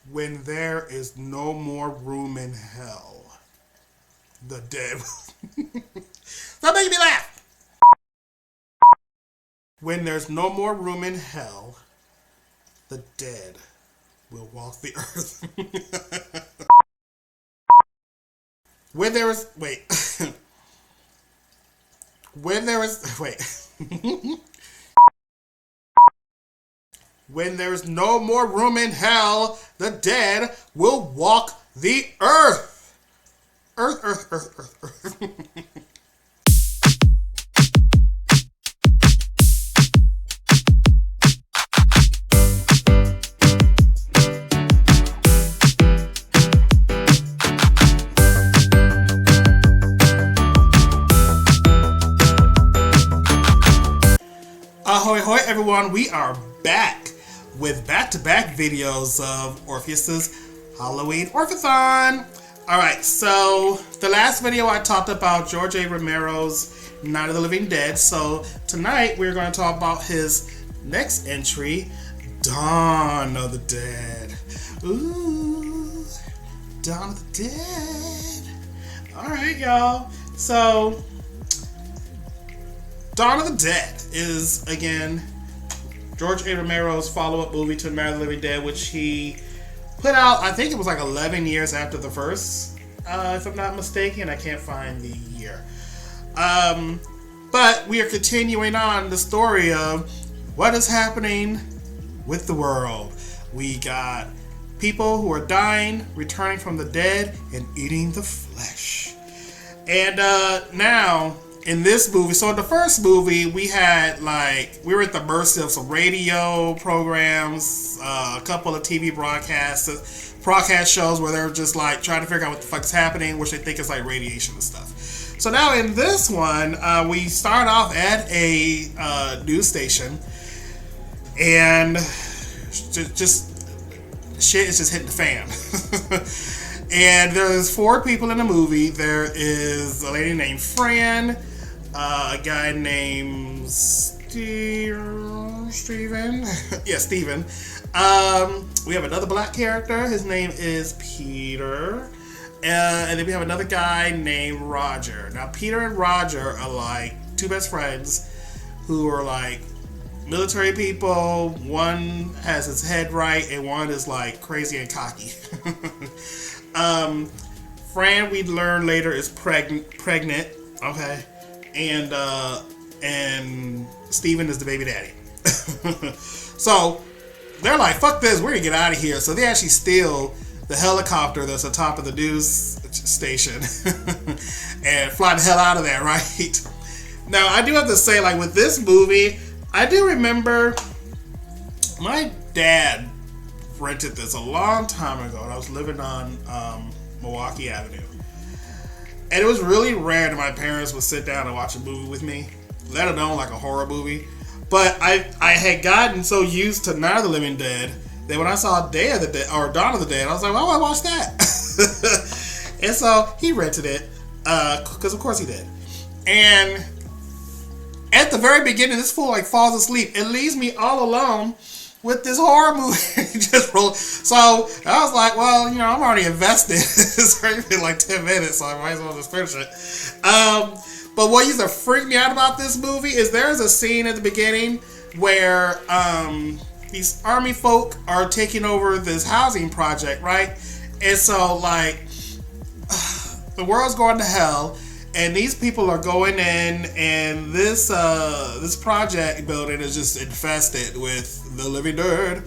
When there is no more room in hell, the dead. Stop making me laugh. When there's no more room in hell, the dead will walk the earth. When there is wait. When there is wait. When there is no more room in hell, the dead will walk the earth. Earth, earth, earth, earth, earth. Ahoy, hoy, everyone. We are back with back-to-back videos of Orpheus's Halloween Orphathon. Alright, so the last video I talked about George A. Romero's Night of the Living Dead. So tonight we're going to talk about his next entry, Dawn of the Dead. Ooh, Dawn of the Dead. Alright, y'all. So Dawn of the Dead is, again, George A. Romero's follow-up movie to Night of the Living Dead, which he put out, I think it was like 11 years after the first, if I'm not mistaken. I can't find the year. But we are continuing on the story of what is happening with the world. We got people who are dying, returning from the dead, and eating the flesh. And now, in this movie, so in the first movie, we were at the mercy of some radio programs, a couple of TV broadcast shows where they're just like trying to figure out what the fuck's happening, which they think is like radiation and stuff. So now in this one, we start off at a news station, and just shit is just hitting the fan. And there's 4 people in the movie. There is a lady named Fran, a guy named Steven. Yeah, Steven. We have another black character. His name is Peter. And then we have another guy named Roger. Now, Peter and Roger are like 2 best friends who are like military people. One has his head right, and one is like crazy and cocky. Fran, we learn later, is pregnant. Okay. And Steven is the baby daddy. So they're like, fuck this, we're gonna get out of here. So they actually steal the helicopter that's on top of the news station and fly the hell out of there, right? Now, I do have to say, like, with this movie, I do remember my dad rented this a long time ago, and I was living on Milwaukee Avenue. And it was really rare that my parents would sit down and watch a movie with me, let alone like a horror movie. But I had gotten so used to Night of the Living Dead that when I saw Day of the Dead or Dawn of the Dead, I was like, well, I watch that. And so he rented it, because of course he did. And at the very beginning, this fool like falls asleep. It leaves me all alone with this horror movie. Just roll. So I was like, well, you know, I'm already invested. It's already been like 10 minutes, so I might as well just finish it. But what used to freak me out about this movie is there's a scene at the beginning where these army folk are taking over this housing project, right? And so like the world's going to hell, and these people are going in, and this project building is just infested with the living dead.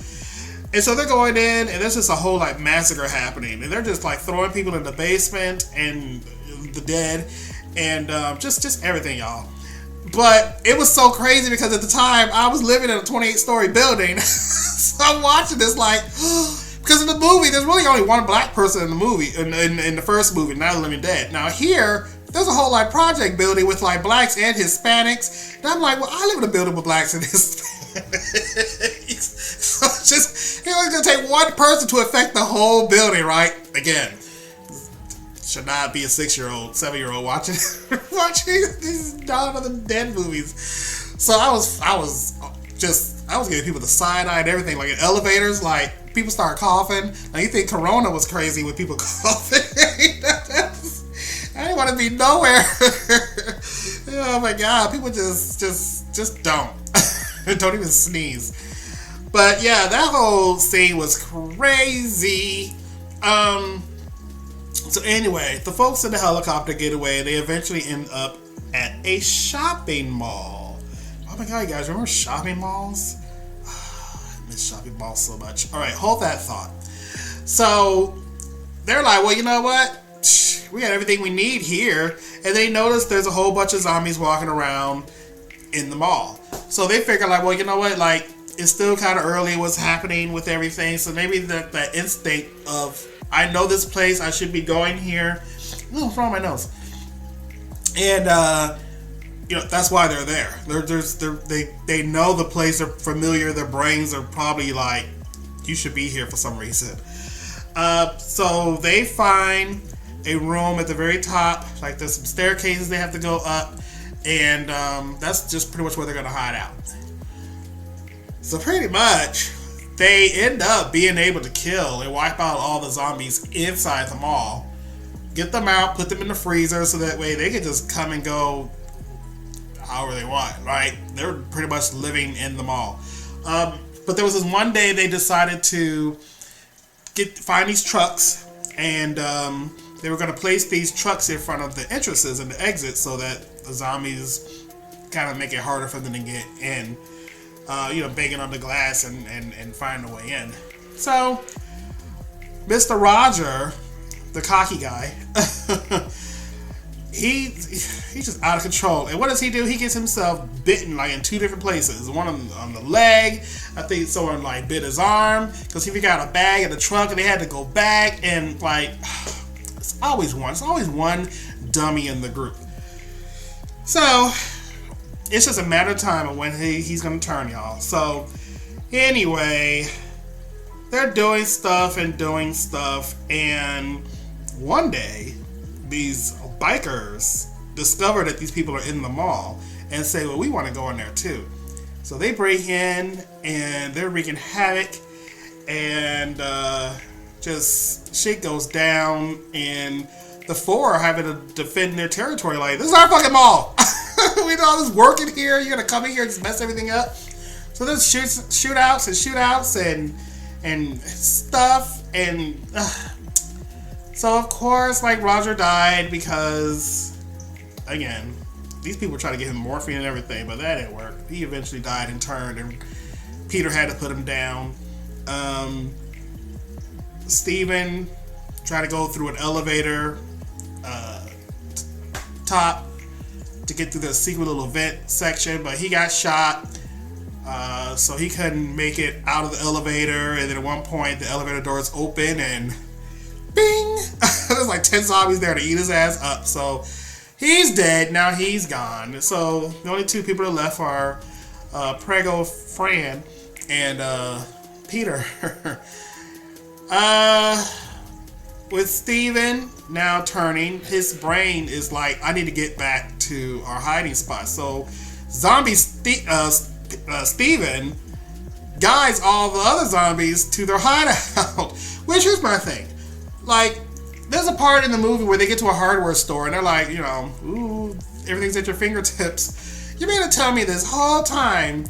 And so they're going in, and there's just a whole like massacre happening, and they're just like throwing people in the basement and the dead, and just everything, y'all. But it was so crazy because at the time I was living in a 28-story building, so I'm watching this like. Because in the movie, there's really only one black person in the movie, in the first movie, Night of the Living Dead. Now here, there's a whole like project building with like blacks and Hispanics. And I'm like, well, I live in a building with blacks and Hispanics. So it's only going to take one person to affect the whole building, right? Again, should not be a 6-year-old, 7-year-old watching these Dawn of the Dead movies. So I was giving people the side eye and everything, like in elevators, like people start coughing. Now you think Corona was crazy with people coughing. I didn't want to be nowhere. Oh my God, people just don't. Don't even sneeze. But yeah, that whole scene was crazy. So anyway, the folks in the helicopter get away. They eventually end up at a shopping mall. Oh my God, you guys remember shopping malls? I miss shopping malls so much. All right, hold that thought. So they're like, well, you know what? We got everything we need here. And they notice there's a whole bunch of zombies walking around in the mall. So they figure like, well, you know what? Like, it's still kind of early what's happening with everything. So maybe that instinct of, I know this place, I should be going here. Oh, what's wrong with my nose? And, that's why they're there. They know the place, they're familiar, their brains are probably like, you should be here for some reason. So they find a room at the very top, like there's some staircases they have to go up, and that's just pretty much where they're going to hide out. So pretty much, they end up being able to kill and wipe out all the zombies inside the mall. Get them out, put them in the freezer, so that way they can just come and go however they want, right? They're pretty much living in the mall. But there was this one day they decided to find these trucks, and they were going to place these trucks in front of the entrances and the exits so that the zombies kind of make it harder for them to get in. Banging on the glass and find a way in. So, Mr. Roger, the cocky guy, he's just out of control. And what does he do? He gets himself bitten like in two different places. One on the leg. I think someone like bit his arm because he forgot a bag in the trunk and they had to go back, and like it's always one dummy in the group. So it's just a matter of time of when he's gonna turn, y'all. So anyway, they're doing stuff, and one day these bikers discover that these people are in the mall and say, well, we want to go in there too. So they break in and they're wreaking havoc, and just shit goes down, and the four are having to defend their territory like, this is our fucking mall. We know all this working here. You're gonna come in here and just mess everything up. So there's shootouts and stuff, and so of course, like, Roger died because, again, these people were trying to get him morphine and everything, but that didn't work. He eventually died and turned, and Peter had to put him down. Steven tried to go through an elevator top to get through the secret little vent section, but he got shot, so he couldn't make it out of the elevator. And then at one point the elevator doors open and bing, there's like 10 zombies there to eat his ass up. So he's dead. Now he's gone. So the only two people left are Prego Fran and Peter. With Steven now turning, his brain is like, I need to get back to our hiding spot. So zombie Steven guides all the other zombies to their hideout. Which is my thing. Like, there's a part in the movie where they get to a hardware store and they're like, ooh, everything's at your fingertips. You mean to tell me this whole time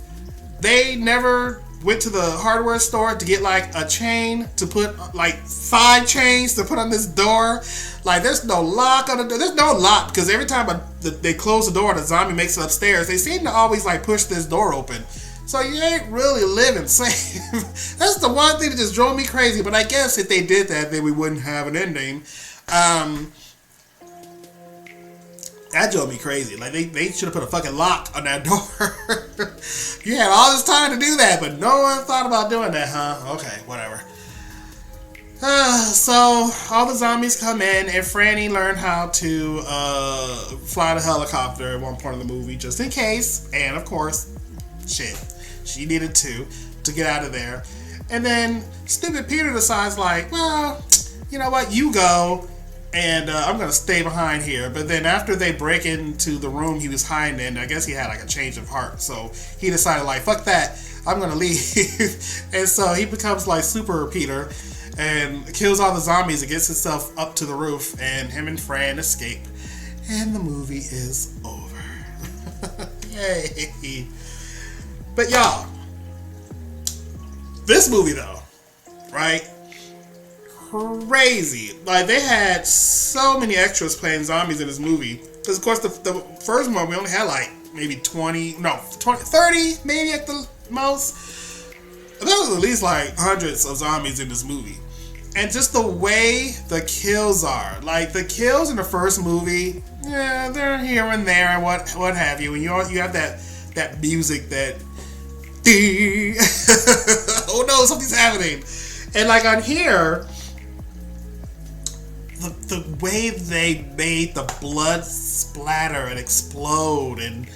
they never went to the hardware store to get like a chain to put, like 5 chains to put on this door? Like, there's no lock on the door. There's no lock because every time they close the door, the zombie makes it upstairs. They seem to always like push this door open. So you ain't really living safe. That's the one thing that just drove me crazy. But I guess if they did that, then we wouldn't have an ending. That drove me crazy. Like, they should have put a fucking lock on that door. You had all this time to do that, but no one thought about doing that, huh? Okay, whatever. So all the zombies come in, and Franny learned how to fly the helicopter at one point in the movie, just in case. And of course, shit, she needed to get out of there. And then stupid Peter decides, like, well, you know what? You go. and I'm gonna stay behind here. But then after they break into the room he was hiding in, I guess he had like a change of heart, so he decided like, fuck that, I'm gonna leave. And so he becomes like Super Peter and kills all the zombies and gets himself up to the roof, and him and Fran escape, and the movie is over. Yay. But y'all, this movie though, right? Crazy. Like, they had so many extras playing zombies in this movie. Because, of course, the first one, we only had like maybe 30 maybe at the most. There was at least like hundreds of zombies in this movie. And just the way the kills are. Like, the kills in the first movie, yeah, they're here and there and what have you. And you have that music that... oh no, something's happening. And like on here... The way they made the blood splatter and explode, and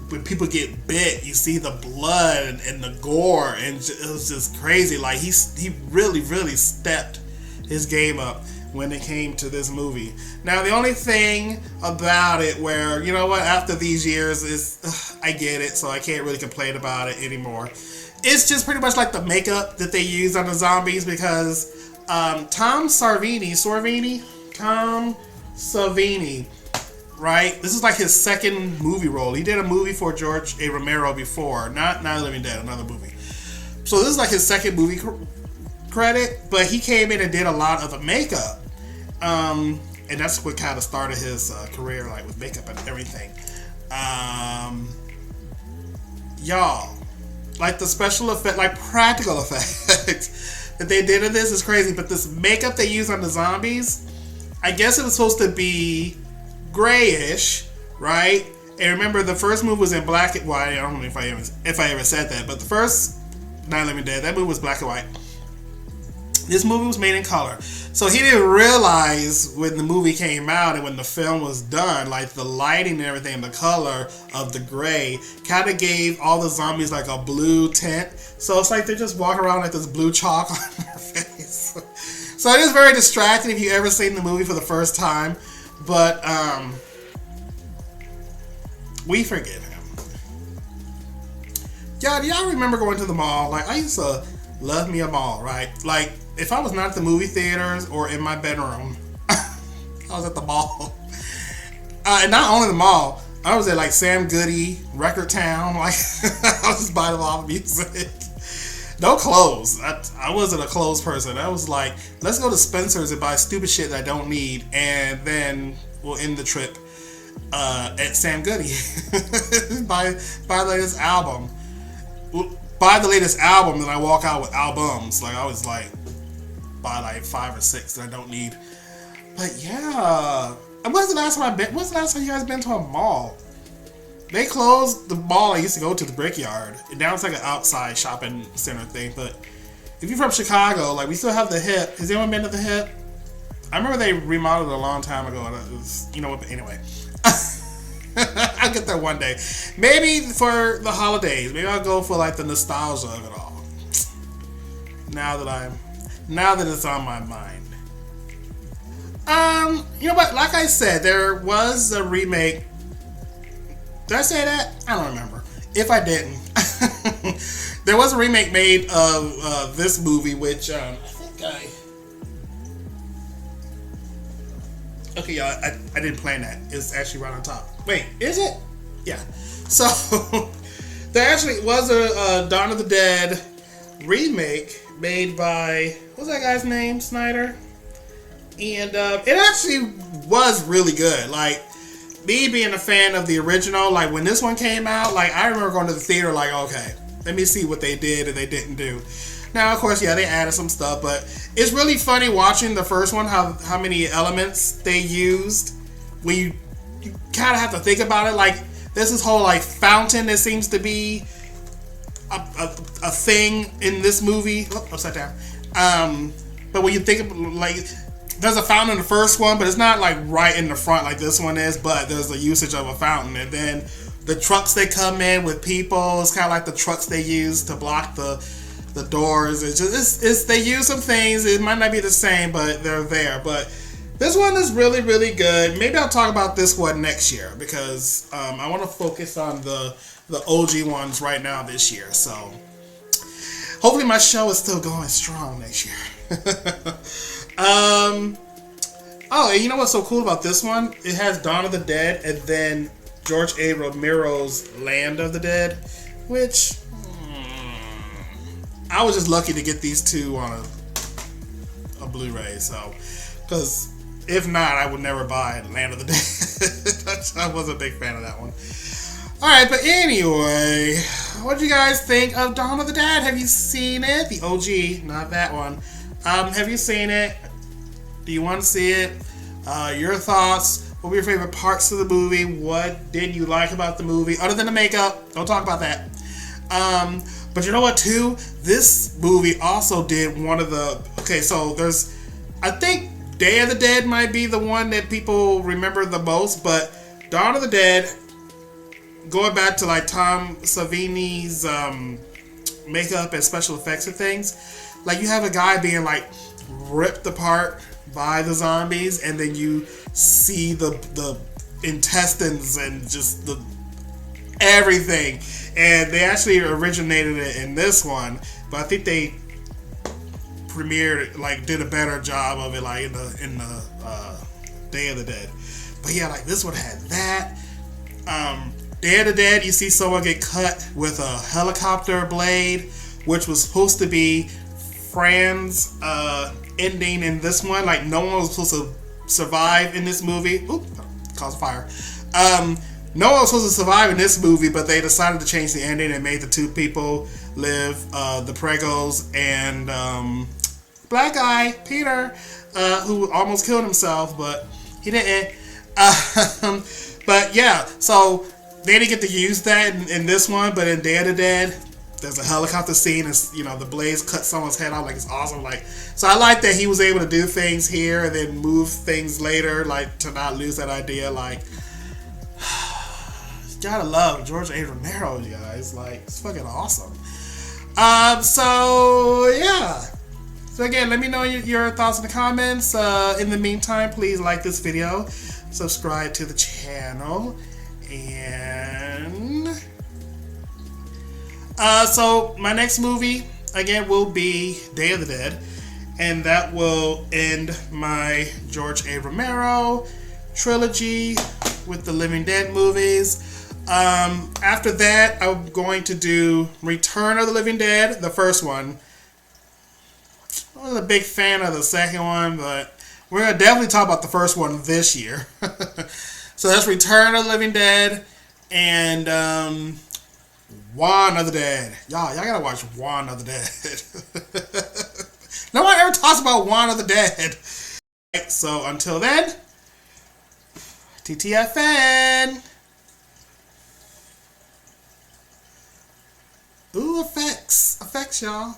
when people get bit, you see the blood and the gore, and it was just crazy. Like, he really, really stepped his game up when it came to this movie. Now, the only thing about it where, you know what, after these years, is I get it, so I can't really complain about it anymore. It's just pretty much like the makeup that they use on the zombies, because Tom Savini, right? This is like his second movie role. He did a movie for George A. Romero before, not Night of the Living Dead, another movie. So this is like his second movie credit, but he came in and did a lot of the makeup, and that's what kind of started his career, like with makeup and everything. Y'all, like the special effect, like practical effects that they did in this is crazy. But this makeup they use on the zombies, I guess it was supposed to be grayish, right? And remember, the first movie was in black and white. I don't know if I ever said that, but the first Night of the Living Dead, that movie was black and white. This movie was made in color. So he didn't realize when the movie came out and when the film was done, like the lighting and everything, the color of the gray kind of gave all the zombies like a blue tint. So it's like they just walk around like this blue chalk on their face. So it is very distracting if you ever seen the movie for the first time. But we forgive him. Y'all, do y'all remember going to the mall? Like, I used to love me a mall, right? Like, if I was not at the movie theaters or in my bedroom, I was at the mall. And not only the mall, I was at like Sam Goody, Record Town. Like, I was just buying all the music. No clothes. I wasn't a clothes person. I was like, let's go to Spencer's and buy stupid shit that I don't need, and then we'll end the trip at Sam Goody. buy the latest album. Buy the latest album, and I walk out with albums. Like, I was like, buy like 5 or 6 that I don't need. But yeah, when's the last time you guys been to a mall? They closed the mall I used to go to, the Brickyard, and now it's like an outside shopping center thing. But if you're from Chicago, like, we still have the Hip. Has anyone been to the Hip? I remember they remodeled it a long time ago. It was, you know what? But anyway, I'll get there one day. Maybe for the holidays. Maybe I'll go for like the nostalgia of it all. Now that it's on my mind. You know what? Like I said, there was a remake. Did I say that? I don't remember. If I didn't, there was a remake made of this movie, which I think okay, y'all, I didn't plan that. It's actually right on top. Wait, is it? Yeah. So there actually was a Dawn of the Dead remake made by, what's that guy's name? Snyder. And it actually was really good. Like, me being a fan of the original, like when this one came out, like I remember going to the theater like, okay, let me see what they did and they didn't do. Now, of course, yeah, they added some stuff, but it's really funny watching the first one, how many elements they used. When you kind of have to think about it, like there's this whole like fountain that seems to be a thing in this movie. Oh, upside down. But when you think of, like, there's a fountain in the first one, but it's not like right in the front like this one is, but there's a usage of a fountain. And then the trucks they come in with people, it's kind of like the trucks they use to block the doors. It's just, they use some things. It might not be the same, but they're there. But This one is really, really good. Maybe I'll talk about this one next year because I want to focus on the OG ones right now this year. So hopefully my show is still going strong next year. Oh, and you know what's so cool about this one? It has Dawn of the Dead and then George A. Romero's Land of the Dead, which I was just lucky to get these two on a Blu-ray. So, because if not, I would never buy Land of the Dead. I was a big fan of that one. Alright, but anyway, what do you guys think of Dawn of the Dead? Have you seen it? The OG, not that one. Have you seen it? Do you want to see it? Your thoughts? What were your favorite parts of the movie? What did you like about the movie? Other than the makeup. Don't talk about that. But you know what, too? This movie also did one of the... Okay, so there's... I think Day of the Dead might be the one that people remember the most, but Dawn of the Dead, going back to like Tom Savini's makeup and special effects and things, like you have a guy being like ripped apart by the zombies, and then you see the intestines and just the everything. And they actually originated it in this one, but I think they premiered, like, did a better job of it, like in the Day of the Dead. But yeah, like this one had that. Day of the Dead, you see someone get cut with a helicopter blade, which was supposed to be Fran's ending in this one. Like no one was supposed to survive in this movie. Oop, caused fire. No one was supposed to survive in this movie, but they decided to change the ending and made the two people live, the Pregos and black guy, Peter, who almost killed himself, but he didn't. But yeah, so they didn't get to use that in this one, but in Day of the Dead, there's a helicopter scene, and you know the blades cut someone's head off. Like it's awesome. Like, so I like that he was able to do things here and then move things later, like to not lose that idea. Like, you gotta love George A. Romero, you guys. Like, it's fucking awesome. So yeah. So again, let me know your thoughts in the comments. In the meantime, please like this video, subscribe to the channel, and so my next movie again will be Day of the Dead, and that will end my George A. Romero trilogy with the Living Dead movies. After that, I'm going to do Return of the Living Dead, the first one. I wasn't a big fan of the second one, but we're going to definitely talk about the first one this year. So that's Return of the Living Dead and Juan of the Dead. Y'all gotta watch Juan of the Dead. No one ever talks about Juan of the Dead. So until then, TTFN. Ooh, effects, y'all.